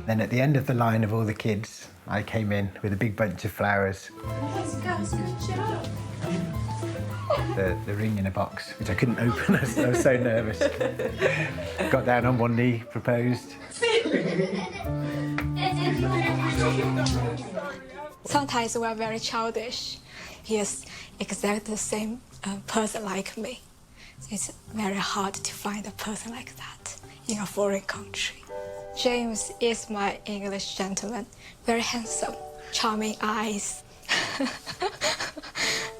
Then at the end of the line of all the kids, I came in with a big bunch of flowers. Yes, guys, good job. The ring in a box, which I couldn't open. I was so nervous. Got down on one knee, proposed. Sometimes we're very childish. He is exactly the same person like me. It's very hard to find a person like that in a foreign country. James is my English gentleman, very handsome, charming eyes.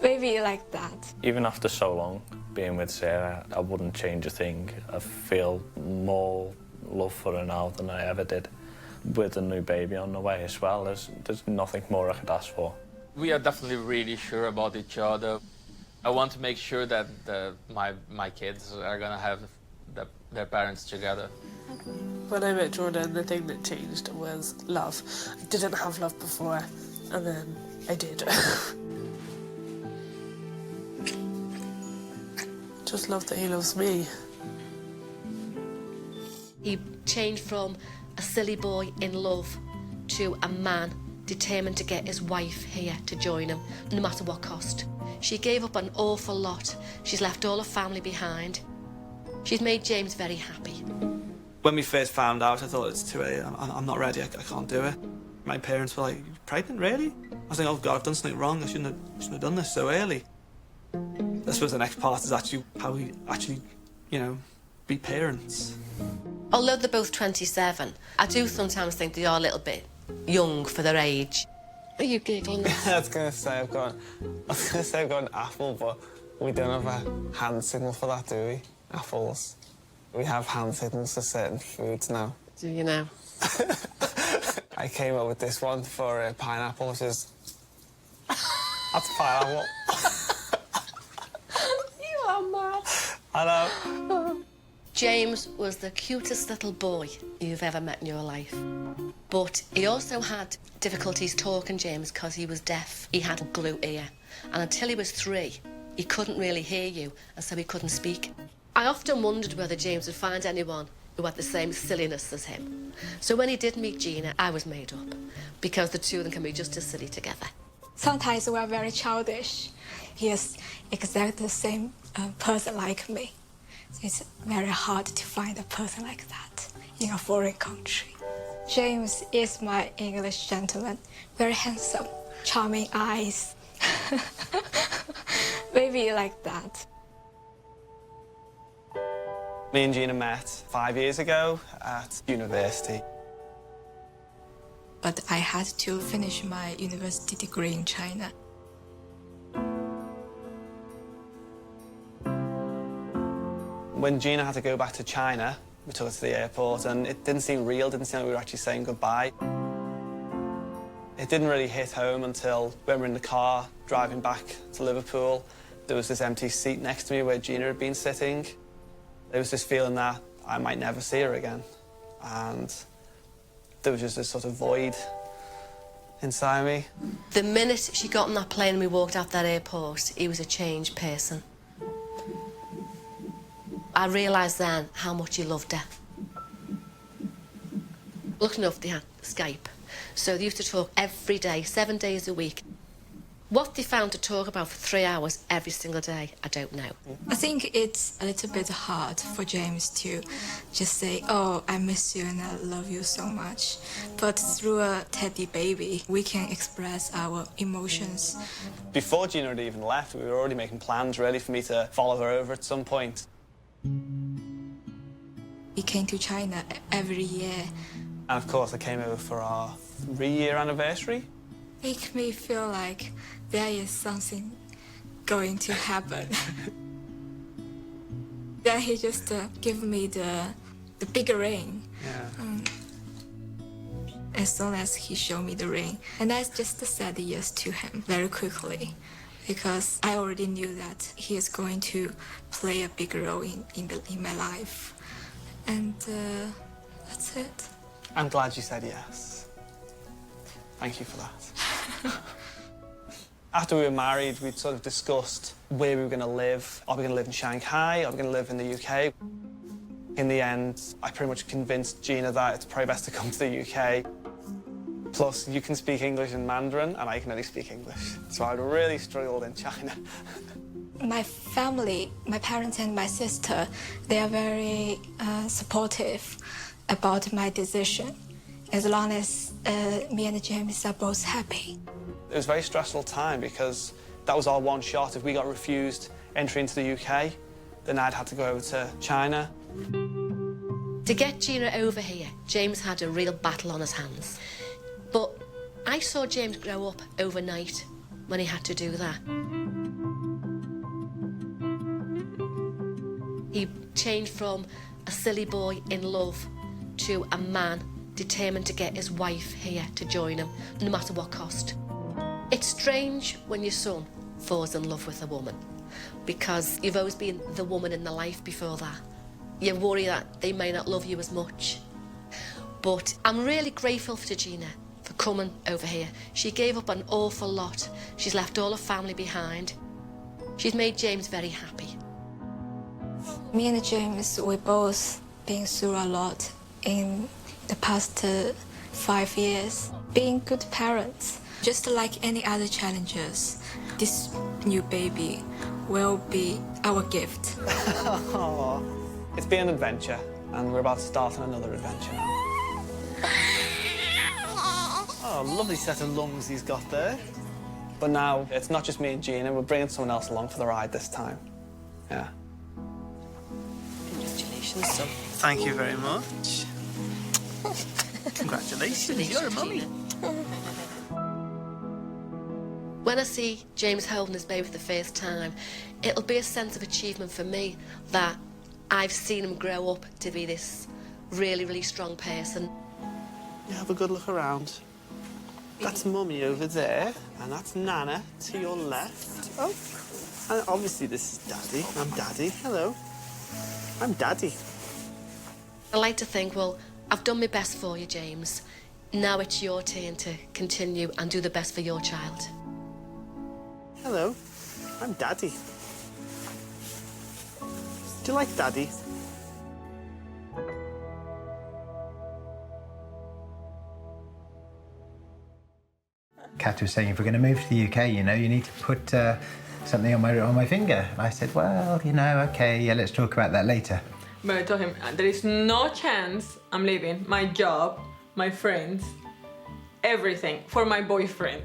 Maybe like that. Even after so long being with Sarah, I wouldn't change a thing. I feel more love for her now than I ever did. With a new baby on the way as well, there's nothing more I could ask for. We are definitely really sure about each other. I want to make sure that my kids are gonna have their parents together. When I met Jordan, the thing that changed was love. I didn't have love before, and then I did. Just love that he loves me. He changed from a silly boy in love to a man determined to get his wife here to join him, no matter what cost. She gave up an awful lot. She's left all her family behind. She's made James very happy. When we first found out, I thought, it's too early, I'm not ready, I can't do it. My parents were like, "You're pregnant, really?" I was thinking, oh God, I've done something wrong, I shouldn't have done this so early. I suppose the next part is actually how we actually, be parents. Although they're both 27, I do sometimes think they are a little bit young for their age. Are you giggling? I was going to say I've got an apple, but we don't have a hand signal for that, do we? Apples. We have hand signals for certain foods now. Do you know? I came up with this one for pineapple, which is... That's pineapple. You are mad. I know. James was the cutest little boy you've ever met in your life. But he also had difficulties talking, James, because he was deaf. He had a glue ear. And until he was 3, he couldn't really hear you, and so he couldn't speak. I often wondered whether James would find anyone who had the same silliness as him. So when he did meet Gina, I was made up, because the two of them can be just as silly together. Sometimes we're very childish. He is exactly the same person like me. It's very hard to find a person like that in a foreign country. James is my English gentleman, very handsome, charming eyes. Maybe like that. Me and Gina met 5 years ago at university. But I had to finish my university degree in China. When Gina had to go back to China, we took her to the airport, and it didn't seem real, didn't seem like we were actually saying goodbye. It didn't really hit home until when we were in the car driving back to Liverpool. There was this empty seat next to me where Gina had been sitting. There was this feeling that I might never see her again. And there was just this sort of void inside me. The minute she got on that plane and we walked out that airport, he was a changed person. I realised then how much he loved her. Lucky enough, they had Skype. So they used to talk every day, 7 days a week. What they found to talk about for 3 hours every single day, I don't know. I think it's a little bit hard for James to just say, oh, I miss you and I love you so much. But through a teddy baby, we can express our emotions. Before Gina had even left, we were already making plans, really, for me to follow her over at some point. He came to China every year. And of course, I came over for our 3-year anniversary. Make me feel like there is something going to happen. Then he just gave me the big ring. Yeah. As soon as he showed me the ring, and I just said yes to him very quickly, because I already knew that he is going to play a big role in my life, and that's it. I'm glad you said yes. Thank you for that. After we were married, we'd sort of discussed where we were going to live. Are we going to live in Shanghai? Are we going to live in the UK? In the end, I pretty much convinced Gina that it's probably best to come to the UK. Plus, you can speak English and Mandarin, and I can only speak English. So I really struggled in China. My family, my parents and my sister, they are very supportive about my decision, as long as me and James are both happy. It was a very stressful time because that was our one shot. If we got refused entry into the UK, then I'd have to go over to China. To get Gina over here, James had a real battle on his hands. But I saw James grow up overnight when he had to do that. He changed from a silly boy in love to a man determined to get his wife here to join him, no matter what cost. It's strange when your son falls in love with a woman, because you've always been the woman in the life before that. You worry that they may not love you as much. But I'm really grateful to Gina for coming over here. She gave up an awful lot. She's left all her family behind. She's made James very happy. Me and James, we both been through a lot in the past 5 years. Being good parents, just like any other challenges, this new baby will be our gift. It's been an adventure, and we're about to start on another adventure now. Oh, lovely set of lungs he's got there. But now, it's not just me and Gina, we're bringing someone else along for the ride this time. Yeah. Congratulations, son. Thank you very much. Congratulations, you're a mummy. When I see James holding his baby for the first time, it'll be a sense of achievement for me that I've seen him grow up to be this really, really strong person. You have a good look around. That's Mummy over there, and that's Nana to your left. Oh, and obviously this is Daddy. I'm Daddy. Hello. I'm Daddy. I like to think, well, I've done my best for you, James. Now it's your turn to continue and do the best for your child. Hello. I'm Daddy. Do you like Daddy? Kat was saying, if we're going to move to the UK, you know, you need to put something on my finger. And I said, well, you know, okay, yeah, let's talk about that later. But I told him, there is no chance I'm leaving my job, my friends, everything for my boyfriend.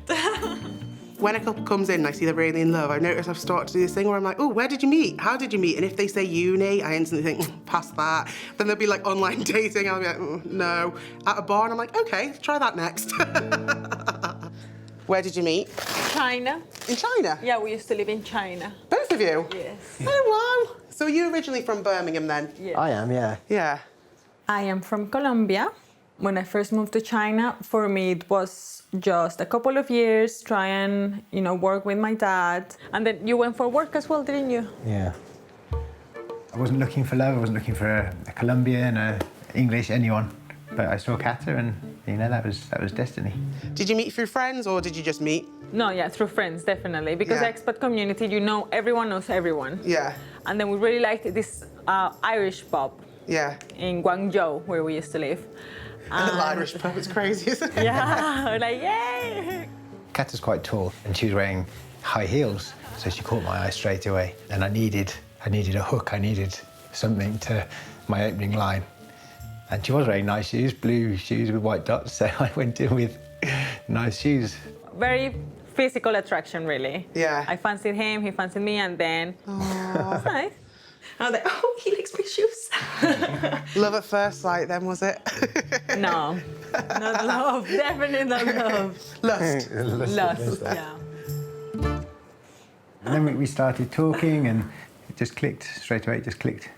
When a couple comes in and I see they're really in love, I notice I've started to do this thing where I'm like, oh, where did you meet? How did you meet? And if they say uni, I instantly think, past that. Then there'll be like online dating, I'll be like, no. At a bar, and I'm like, okay, try that next. Where did you meet? China. In China? Yeah, we used to live in China. Both of you? Yes. Oh, wow. So are you originally from Birmingham then? Yes. I am, yeah. Yeah. I am from Colombia. When I first moved to China, for me it was just a couple of years, try and, you know, work with my dad. And then you went for work as well, didn't you? Yeah. I wasn't looking for love, I wasn't looking for a Colombian, English, anyone. But I saw Kata and, you know, that was destiny. Did you meet through friends or did you just meet? No, yeah, through friends, definitely. Because Yeah. expat community, you know, everyone knows everyone. Yeah. And then we really liked this Irish pub Yeah. in Guangzhou, where we used to live. A little Irish pub, it's crazy, isn't it? Yeah, like, yay! Kata's quite tall and she was wearing high heels, so she caught my eye straight away. And I needed a hook, I needed something to my opening line. And she was wearing nice shoes, blue shoes with white dots, so I went in with nice shoes. Very physical attraction, really. Yeah. I fancied him, he fancied me, and then it's nice. I was like, oh, he likes my shoes. Love at first sight then, was it? No, not love, definitely not love. Lust. Lust, yeah. And then we started talking and it just clicked, straight away it just clicked.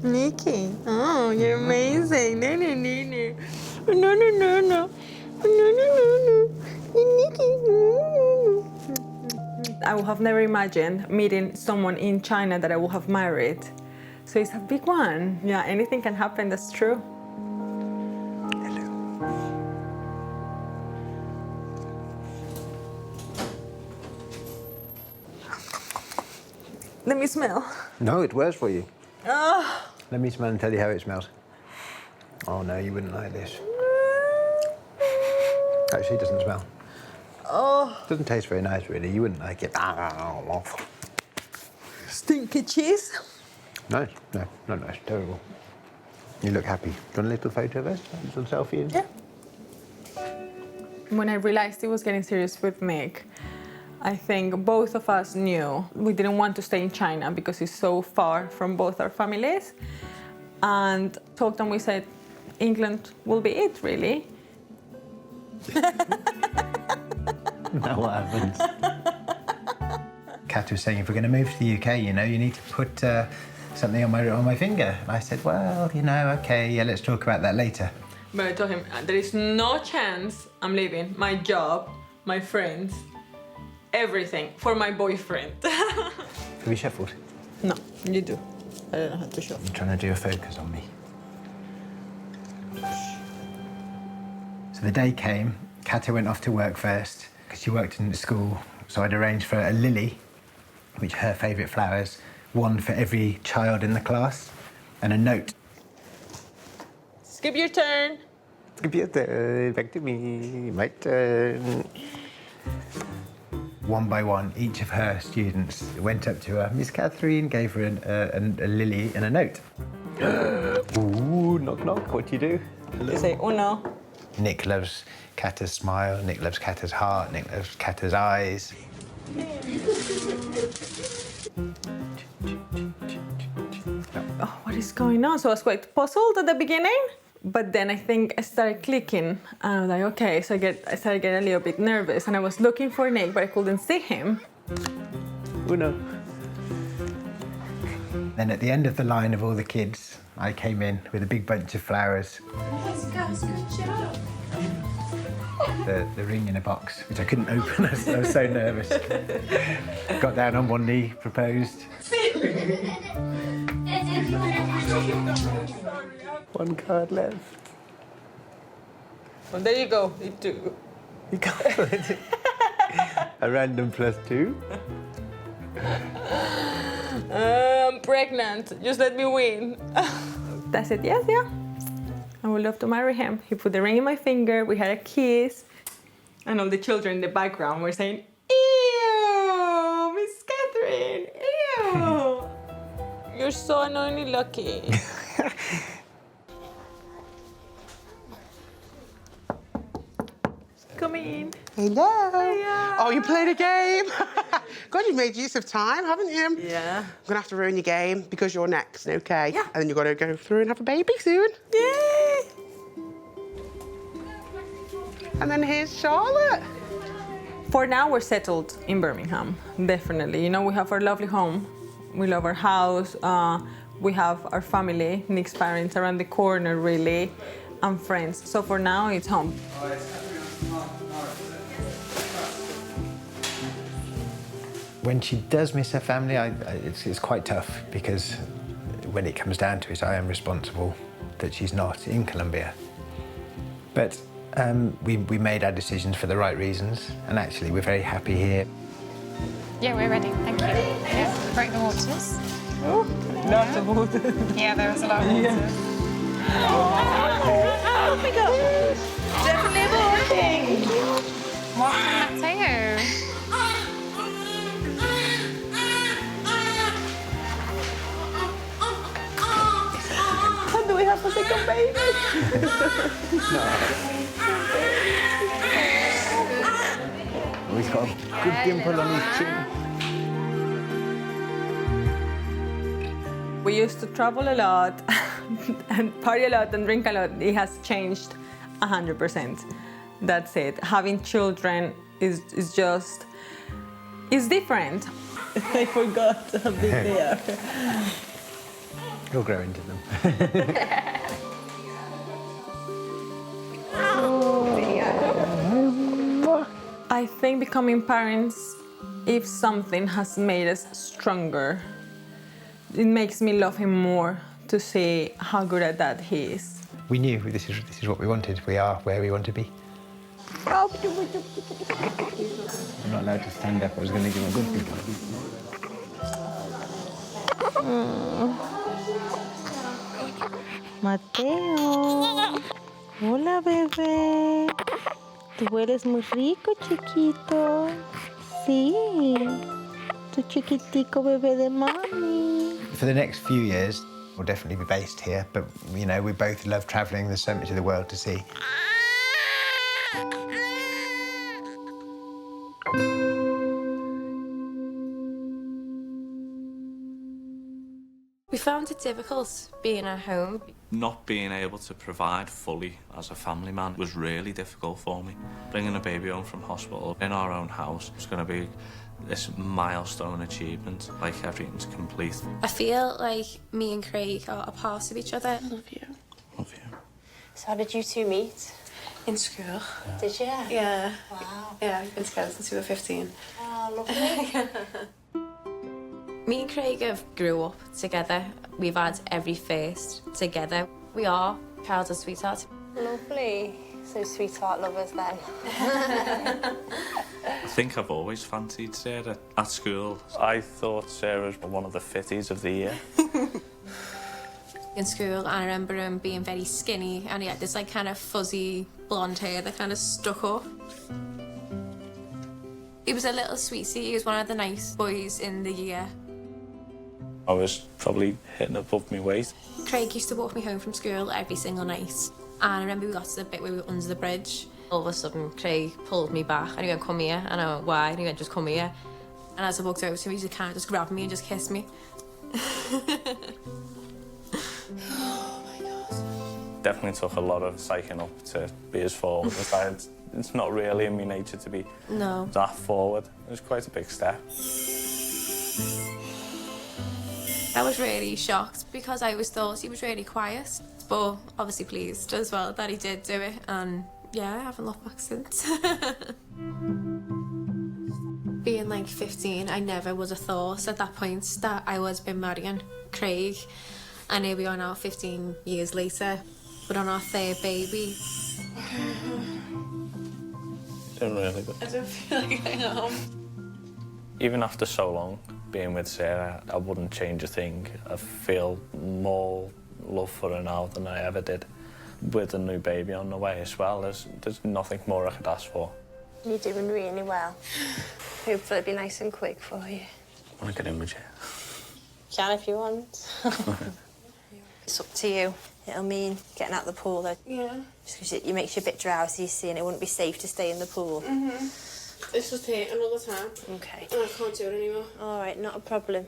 Nikki, oh, you're amazing. No, no, no, no. No, no, no, no. No, no, no, no. Nikki. I would have never imagined meeting someone in China that I would have married. So it's a big one. Yeah, anything can happen, that's true. Let me smell. No, it works for you. Oh, Let me smell and tell you how it smells. Oh no, you wouldn't like this. Actually, it doesn't smell. Oh. Doesn't taste very nice, really. You wouldn't like it. Stinky cheese. Nice? No, not nice. Terrible. You look happy. Do you want a little photo of us? A little selfie? Yeah. When I realized it was getting serious with Nick, I think both of us knew we didn't want to stay in China because it's so far from both our families. And talked and we said, England will be it, really. Now what happens? Kat was saying, if we're going to move to the UK, you know, you need to put something on my finger. And I said, well, you know, okay, yeah, let's talk about that later. But I told him, there is no chance I'm leaving my job, my friends, everything for my boyfriend. Have you shuffled? No, you do. I don't know how to shuffle. I'm trying to do a focus on me. So the day came, Kata went off to work first, because she worked in the school, so I'd arranged for a lily, which are her favourite flowers, one for every child in the class, and a note. Skip your turn. Skip your turn, back to me, my turn. One by one, each of her students went up to her. Miss Catherine gave her a lily and a note. Ooh, knock knock, what do you do? You say uno. Nick loves Kata's smile, Nick loves Kata's heart, Nick loves Kata's eyes. Oh, what is going on? So I was quite puzzled at the beginning, but then I think I started clicking. And I was like, okay, so I started getting a little bit nervous, and I was looking for Nick, but I couldn't see him. Uno. Then at the end of the line of all the kids, I came in with a big bunch of flowers. Guys, good job. The ring in a box, which I couldn't open. I was so nervous. Got down on one knee, proposed. One card left. Well, there you go, you two. You can't put it. A random +2. I'm pregnant. Just let me win. I said, yes, yeah. I would love to marry him. He put the ring in my finger. We had a kiss. And all the children in the background were saying, ew, Miss Catherine, ew. You're so annoyingly lucky. Come in. Hello. Hiya. Oh, you played a game? God, you've made use of time, haven't you? Yeah. I'm gonna have to ruin your game because you're next, okay? Yeah. And then you've got to go through and have a baby soon. Yay. And then here's Charlotte. For now, we're settled in Birmingham, definitely. You know, we have our lovely home. We love our house. We have our family, Nick's parents around the corner, really, and friends. So for now, it's home. When she does miss her family, it's quite tough because when it comes down to it, I am responsible that she's not in Colombia. But we made our decisions for the right reasons, and actually we're very happy here. Yeah, we're ready. Thank you. Yeah, break the waters. Oh, lots of water. Yeah, there was a lot of water. Oh my God! Definitely working. Welcome, Mateo. When do we have a second baby? He's got a good dimple on his chin. We used to travel a lot and party a lot and drink a lot. It has changed 100%. That's it. Having children is just, it's different. I forgot how big they are. You'll grow into them. I think becoming parents, if something has made us stronger, it makes me love him more to see how good at that he is. We knew this is what we wanted. We are where we want to be. I'm not allowed to stand up. I was going to give him a good big hug. Mateo. Hola, bebé. Tú hueles muy rico, chiquito. Sí. Tu chiquitico bebé de mami. For the next few years, we'll definitely be based here, but, you know, we both love travelling. There's so much of the world to see. We found it difficult being at home. Not being able to provide fully as a family man was really difficult for me. Bringing a baby home from hospital in our own house was going to be this milestone achievement, like everything's complete. I feel like me and Craig are a part of each other. I love you. Love you. So how did you two meet? In school. Did you? Yeah. Wow. Yeah, we've been together since we were 15. Oh, lovely. Me and Craig have grew up together. We've had every first together. We are childhood sweethearts. Lovely. So sweetheart lovers then. I think I've always fancied Sarah at school. I thought Sarah was one of the fitties of the year. In school, and I remember him being very skinny, and he had this like kind of fuzzy blonde hair that kind of stuck up. He was a little sweetie. He was one of the nice boys in the year. I was probably hitting above my weight. Craig used to walk me home from school every single night. And I remember we got to the bit where we were under the bridge. All of a sudden, Craig pulled me back and he went, "Come here." And I went, "Why?" And he went, "Just come here." And as I walked over to him, he just kind of just grabbed me and just kissed me. Oh my God. Definitely took a lot of psyching up to be as forward as I had. It's not really in my nature to be that forward. It was quite a big step. I was really shocked because I always thought he was really quiet, but obviously pleased as well that he did do it, and yeah, I haven't looked back since. Being like 15, I never would have thought at that point that I was been marrying Craig, and here we are now 15 years later, we're on our third baby. Doing really good. I don't feel like I am. Even after so long being with Sarah, I wouldn't change a thing. I feel more love for her now than I ever did. With a new baby on the way as well, there's nothing more I could ask for. You're doing really well. Hopefully it'll be nice and quick for you. I want to get in with you. You can if you want. It's up to you. It'll mean getting out of the pool though. Yeah. Just because it makes you a bit drowsy, you see, and it wouldn't be safe to stay in the pool. It's just hurting all the time. Okay. And I can't do it anymore. All right, not a problem.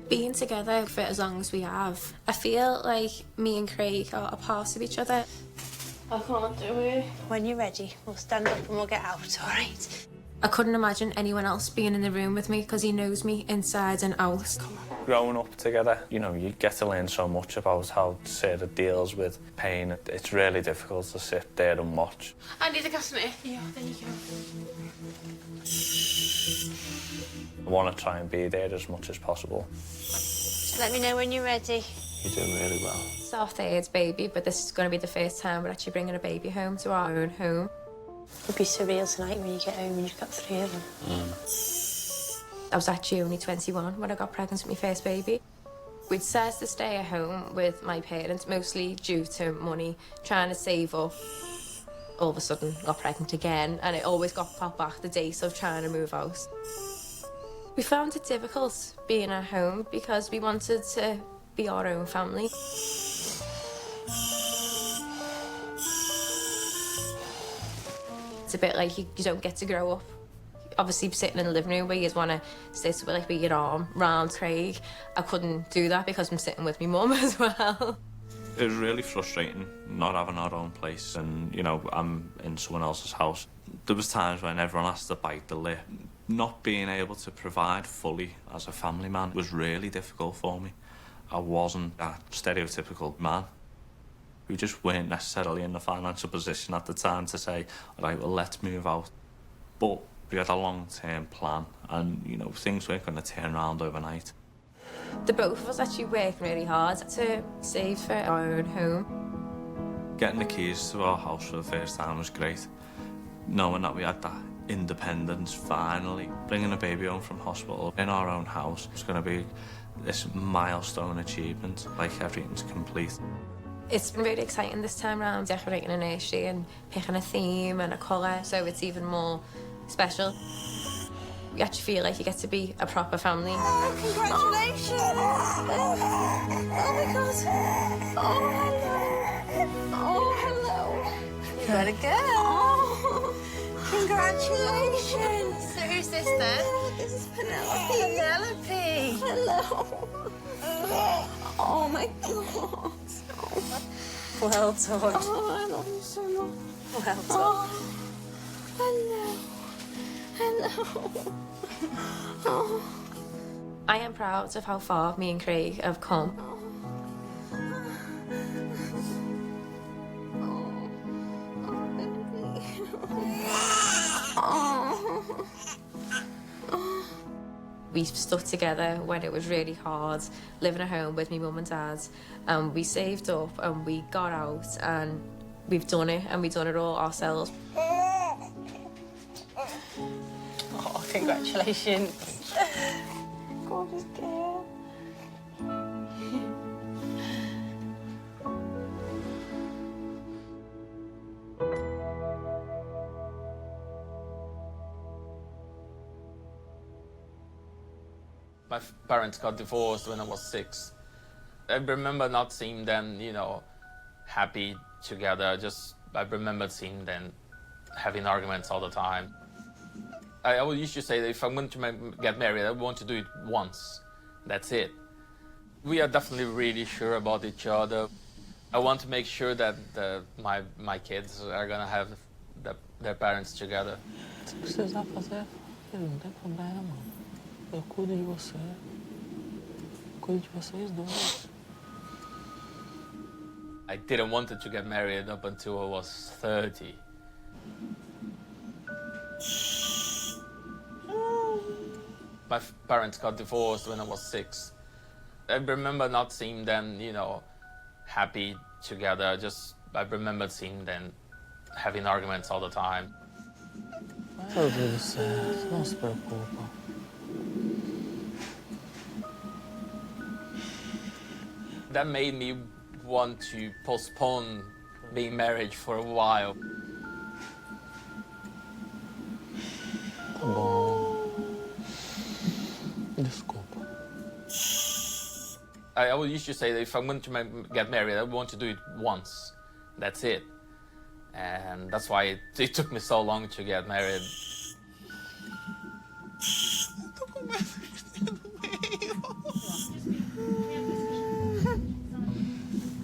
Being together for as long as we have, I feel like me and Craig are a part of each other. I can't do it. When you're ready, we'll stand up and we'll get out, all right? I couldn't imagine anyone else being in the room with me because he knows me inside and out. Growing up together, you know, you get to learn so much about how Sarah deals with pain. It's really difficult to sit there and watch. I need a cosmetic. Yeah, there you go. I want to try and be there as much as possible. Just let me know when you're ready. You're doing really well. It's our third baby, but this is going to be the first time we're actually bringing a baby home to our own home. It'll be surreal tonight when you get home and you've got 3 of them. I was actually only 21 when I got pregnant with my first baby. We'd said to stay at home with my parents, mostly due to money, trying to save up. All of a sudden, got pregnant again, and it always got popped back the date of trying to move out. We found it difficult being at home because we wanted to be our own family. It's a bit like you don't get to grow up. Obviously, sitting in the living room where you just want to sit with, with your arm round Craig. I couldn't do that because I'm sitting with my mum as well. It was really frustrating not having our own place and, you know, I'm in someone else's house. There was times when everyone has to bite the lip. Not being able to provide fully as a family man was really difficult for me. I wasn't that stereotypical man. We just weren't necessarily in the financial position at the time to say, all right, well, let's move out. But we had a long-term plan and, you know, things weren't going to turn around overnight. The both of us actually worked really hard to save for our own home. Getting the keys to our house for the first time was great. Knowing that we had that independence finally. Bringing a baby home from hospital in our own house was going to be this milestone achievement, like everything's complete. It's been really exciting this time round, decorating a nursery and picking a theme and a colour, so it's even more special. You actually feel like you get to be a proper family. Oh, congratulations! Oh my God! Oh, hello! Oh, hello! You got a girl! Oh, congratulations! So who's this then? This is Penelope. Penelope! Hello! Oh my God! Well done. Oh, I love you so much. Well done. Oh, hello. Hello. Oh. I am proud of how far me and Craig have come. We stuck together when it was really hard, living at home with my mum and dad, and we saved up and we got out and we've done it, and we've done it all ourselves. Oh, congratulations. Gorgeous girl. My parents got divorced when I was 6. I remember not seeing them, you know, happy together. I remember seeing them having arguments all the time. I always used to say that if I'm going to get married, I want to do it once. That's it. We are definitely really sure about each other. I want to make sure that my kids are going to have their parents together. Se precisar fazer, não tem problema. Eu cuido de você. Cuido de vocês dois. I didn't want to get married up until I was 30. My parents got divorced when I was 6. I remember not seeing them, you know, happy together. I remember seeing them having arguments all the time. Tá tudo certo, não se preocupa. That made me want to postpone being married for a while. Tá bom. Desculpa. I always used to say that if I'm going to get married, I want to do it once. That's it. And that's why it took me so long to get married.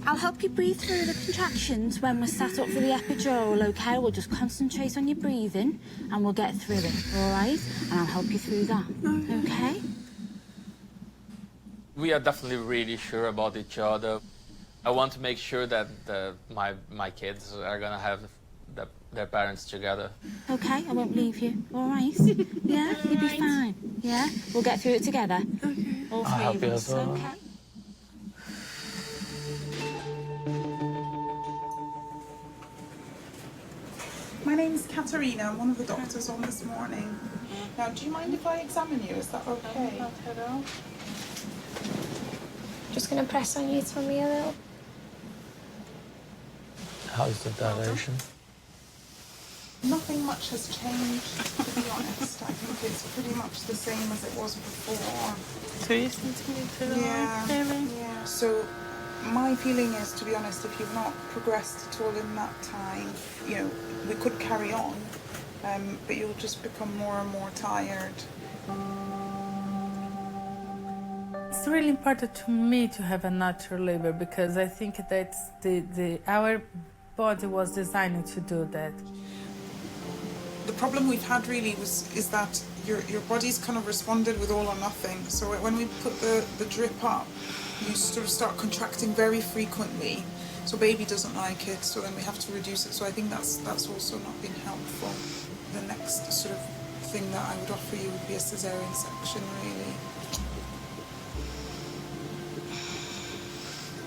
I'll help you breathe through the contractions when we're sat up for the epidural, okay? We'll just concentrate on your breathing and we'll get through it, all right? And I'll help you through that, okay? We are definitely really sure about each other. I want to make sure that my kids are going to have their parents together. Okay, I won't leave you, all right? Yeah, you'll be fine, yeah? We'll get through it together. Okay. All three of us, okay? My name's Caesarean. I'm one of the doctors on this morning. Now, do you mind if I examine you? Is that okay? Just going to press on your tummy a little. How's the dilation? Nothing much has changed, to be honest. I think it's pretty much the same as it was before. 2 centimeters. Yeah. So my feeling is, to be honest, if you've not progressed at all in that time, you know, we could carry on, but you'll just become more and more tired. It's really important to me to have a natural labor because I think that our body was designed to do that. The problem we've had really is that your body's kind of responded with all or nothing. So when we put the drip up, you sort of start contracting very frequently. So baby doesn't like it, so then we have to reduce it. So I think that's also not been helpful. The next sort of thing that I would offer you would be a Caesarean section, really.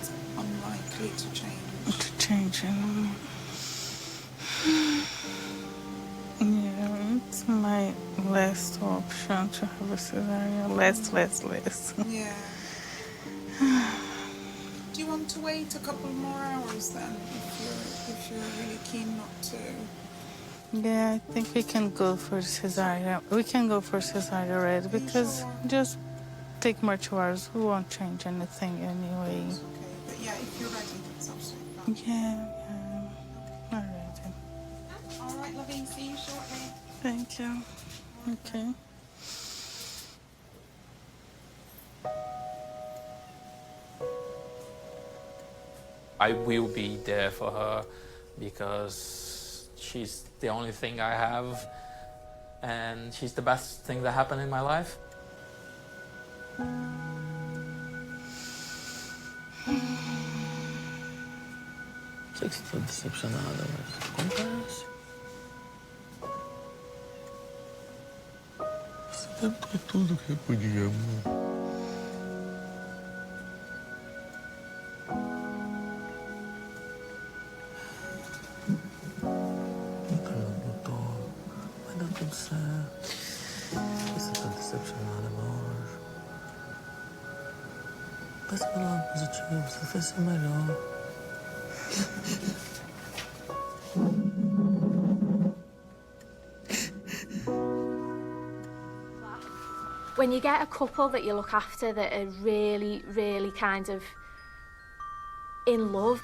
It's unlikely to change. Yeah, it's my last option to have a cesarean. Last. Yeah. wait a couple more hours then, if you're really keen not to? Yeah, I think we can go for cesarean. We can go for cesarean already because just take more 2 hours. We won't change anything anyway. Okay, but yeah, if you're ready, that's absolutely fine. Yeah, all right. All right, lovey, see you shortly. Thank you. Okay. I will be there for her because she's the only thing I have, and she's the best thing that happened in my life. Sei que você tá decepcionada, mas acontece. Você tentou tudo que podia, amor. Tudo certo. Você tá decepcionada, meu anjo. Pensa pelo lado positivo, você vai ser melhor. When you get a couple that you look after that are really, really kind of in love,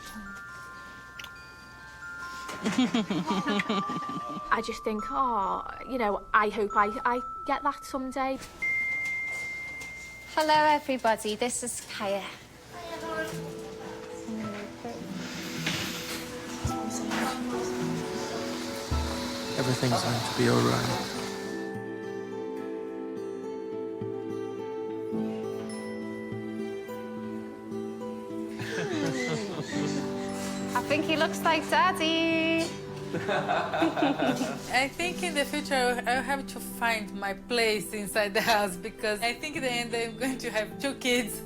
I just think, oh, you know, I hope I get that someday. Hello, everybody. This is Kaya. Everything's going to be all right. I think he looks like Daddy. I think in the future I'll have to find my place inside the house because I think in the end I'm going to have 2 kids.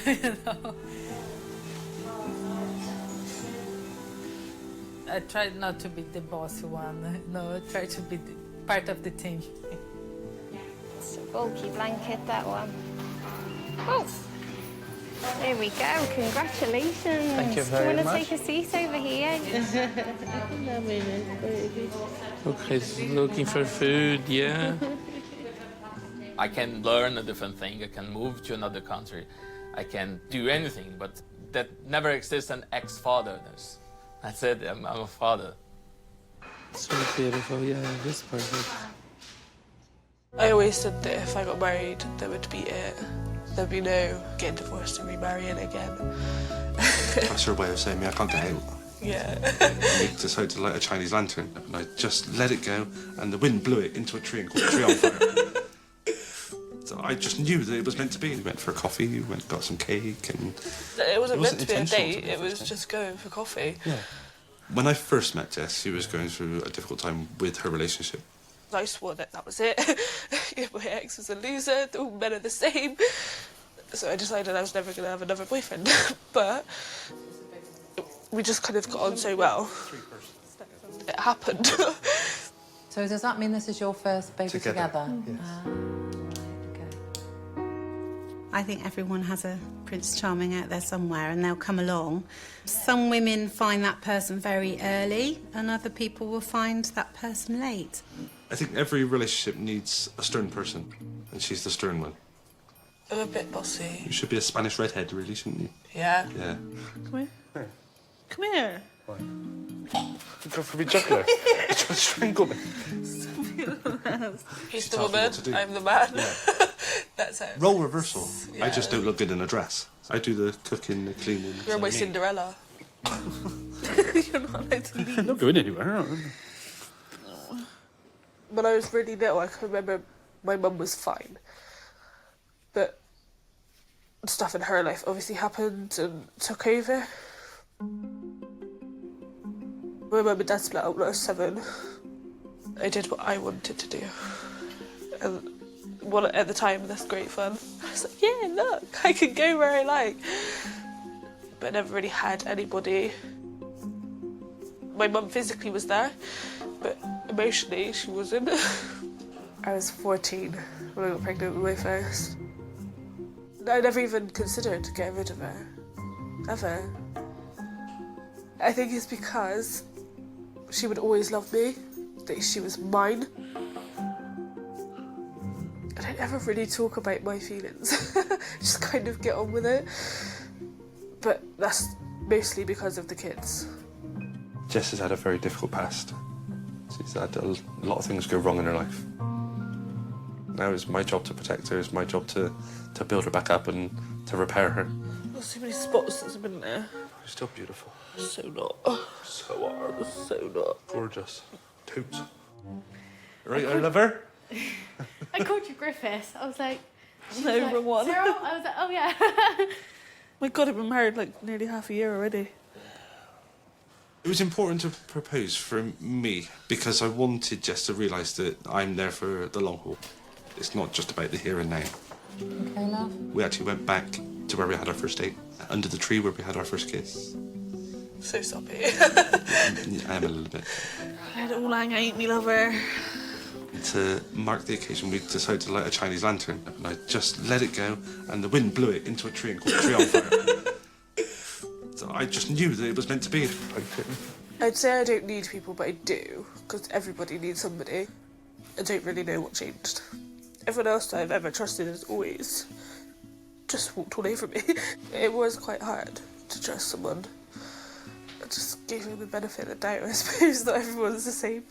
You know? I try not to be the bossy one. No, I try to be part of the team. It's a bulky blanket, that one. Oh, there we go. Congratulations. Thank you very much. Do you want to take a seat over here? Okay, looking for food, yeah? I can learn a different thing, I can move to another country, I can do anything, but that never exists an ex-father. That's it, I'm a father. So beautiful, yeah, this perfect. I always said that if I got married, that would be it. There'd be no getting divorced and remarrying again. That's her way of saying, I can't get out. Yeah. We decided to light a Chinese lantern, and I just let it go, and the wind blew it into a tree and caught the tree on fire. So I just knew that it was meant to be. We went for a coffee, we went and got some cake, and... It wasn't meant to be a intentional date, it was just going for coffee. Yeah. When I first met Jess, she was going through a difficult time with her relationship. I swore that was it. My ex was a loser, all men are the same. So I decided I was never going to have another boyfriend. But we just kind of got on so well. It happened. So does that mean this is your first baby together? Yes. I think everyone has a Prince Charming out there somewhere and they'll come along. Some women find that person very early and other people will find that person late. I think every relationship needs a stern person, and she's the stern one. I'm a bit bossy. You should be a Spanish redhead, really, shouldn't you? Yeah. Yeah. Come here. Come here. Go for me juggler. You're trying to strangle me. He's She the tells me woman, what to do. I'm the man. Yeah. That's it. Role reversal. Yeah. I just don't look good in a dress. I do the cooking, the cleaning. You're my Me. Cinderella. You're not allowed to leave. I'm not going anywhere. When I was really little, I can remember my mum was fine. But stuff in her life obviously happened and took over. My mum and dad split up when I was 7. I did what I wanted to do. And at the time, that's great fun. I was like, yeah, look, I can go where I like. But I never really had anybody. My mum physically was there, but emotionally, she wasn't. I was 14 when I got pregnant with my first. I never even considered getting rid of her. Ever. I think it's because she would always love me, that she was mine. I don't ever really talk about my feelings, just kind of get on with it. But that's mostly because of the kids. Jess has had a very difficult past. She's had a lot of things go wrong in her life. Now it's my job to protect her, it's my job to build her back up and to repair her. There's so many spots that's been there. She's still beautiful. So not. So hard. So not. Gorgeous. Toots. Right, I love her. I called you Griffiths. I was like, No, like, wrong one. Cyril? I was like, oh yeah. My God, I've been married like nearly half a year already. It was important to propose for me because I wanted Jess to realise that I'm there for the long haul. It's not just about the here and now. Okay, love. We actually went back to where we had our first date, under the tree where we had our first kiss. So soppy. I am a little bit. Let it all hang out, me lover. To mark the occasion, we decided to light a Chinese lantern, and I just let it go, and the wind blew it into a tree and caught the tree on fire. So I just knew that it was meant to be. I'd say I don't need people, but I do, because everybody needs somebody. I don't really know what changed. Everyone else I've ever trusted has always just walked all over me. It was quite hard to trust someone. I just gave them the benefit of the doubt, I suppose, that everyone's the same.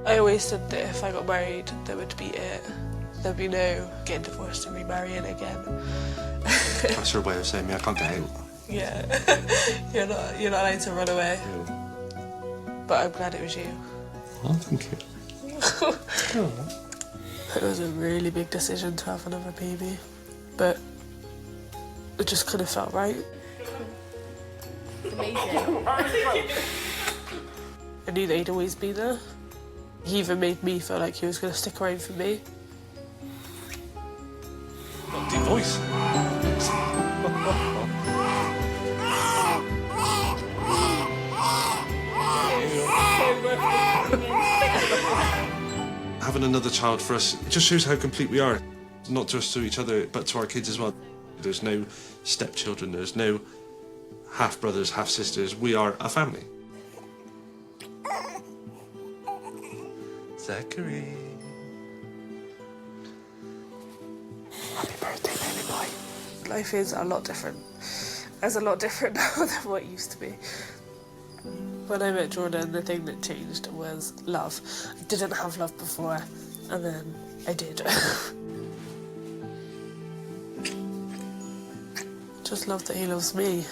I always said that if I got married, that would be it. There'd be no getting divorced and remarrying again. That's her way of saying me, I can't get out. Yeah, you're not allowed to run away. But I'm glad it was you. Oh, thank you. It was a really big decision to have another baby, but it just kind of felt right. It's amazing. I knew that he'd always be there. He even made me feel like he was going to stick around for me. Deep voice. Having another child for us, it just shows how complete we are. Not just to each other, but to our kids as well. There's no stepchildren, there's no half-brothers, half-sisters. We are a family. Zachary. Happy birthday, baby boy. Life is a lot different. It's a lot different now than what it used to be. When I met Jordan, the thing that changed was love. I didn't have love before, and then I did. Just love that he loves me.